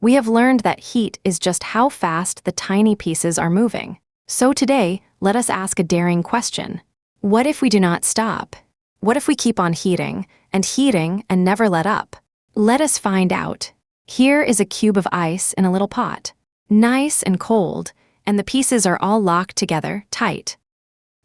We have learned that heat is just how fast the tiny pieces are moving. So today, let us ask a daring question. What if we do not stop? What if we keep on heating and never let up? Let us find out. Here is a cube of ice in a little pot. Nice and cold, and the pieces are all locked together, tight.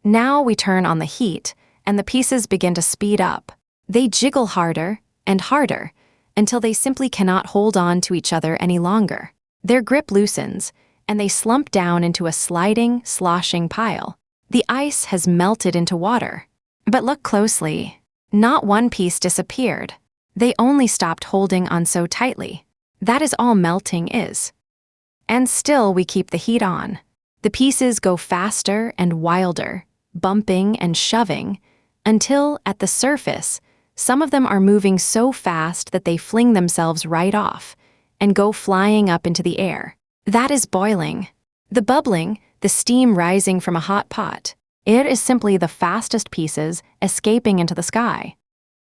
Now we turn on the heat, and the pieces begin to speed up. They jiggle harder and harder, until they simply cannot hold on to each other any longer. Their grip loosens, and they slump down into a sliding, sloshing pile. The ice has melted into water. But look closely. Not one piece disappeared. They only stopped holding on so tightly. That is all melting is. And still we keep the heat on. The pieces go faster and wilder, bumping and shoving, until, at the surface, some of them are moving so fast that they fling themselves right off and go flying up into the air. That is boiling. The bubbling, the steam rising from a hot pot, it is simply the fastest pieces escaping into the sky.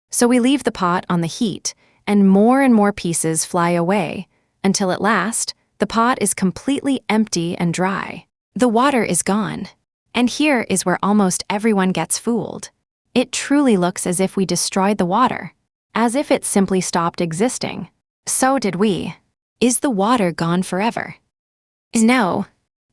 So we leave the pot on the heat, and more pieces fly away, until at last, the pot is completely empty and dry. The water is gone. And here is where almost everyone gets fooled. It truly looks as if we destroyed the water, as if it simply stopped existing. So did we. Is the water gone forever? No.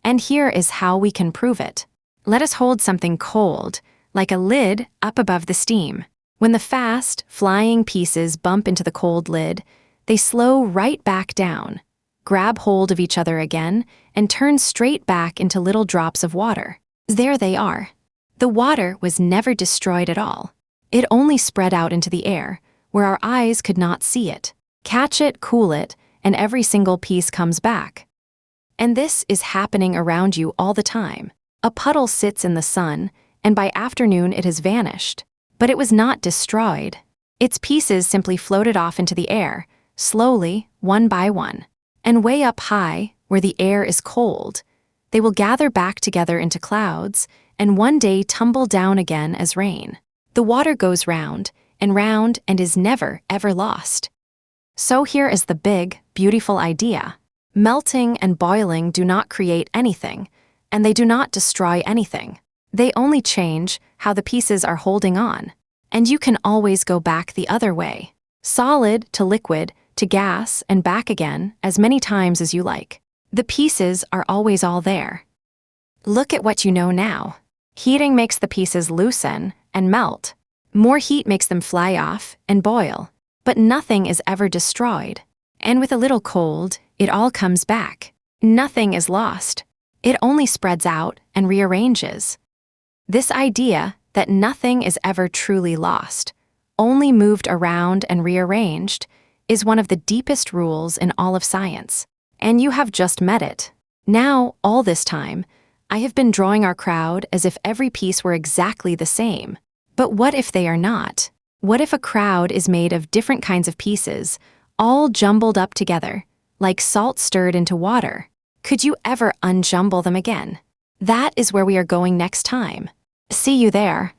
And here is how we can prove it. Let us hold something cold, like a lid, up above the steam. When the fast, flying pieces bump into the cold lid, they slow right back down, grab hold of each other again, and turn straight back into little drops of water. There they are. The water was never destroyed at all. It only spread out into the air, where our eyes could not see it. Catch it, cool it, and every single piece comes back. And this is happening around you all the time. A puddle sits in the sun, and by afternoon it has vanished. But it was not destroyed. Its pieces simply floated off into the air, slowly, one by one. And way up high, where the air is cold, they will gather back together into clouds, and one day tumble down again as rain. The water goes round and is never, ever lost. So here is the big, beautiful idea. Melting and boiling do not create anything, and they do not destroy anything. They only change how the pieces are holding on. And you can always go back the other way. Solid to liquid to gas and back again as many times as you like. The pieces are always all there. Look at what you know now. Heating makes the pieces loosen and melt. More heat makes them fly off and boil. But nothing is ever destroyed. And with a little cold, it all comes back. Nothing is lost. It only spreads out and rearranges. This idea that nothing is ever truly lost, only moved around and rearranged, is one of the deepest rules in all of science. And you have just met it. Now, all this time, I have been drawing our crowd as if every piece were exactly the same. But what if they are not? What if a crowd is made of different kinds of pieces, all jumbled up together, like salt stirred into water? Could you ever unjumble them again? That is where we are going next time. See you there.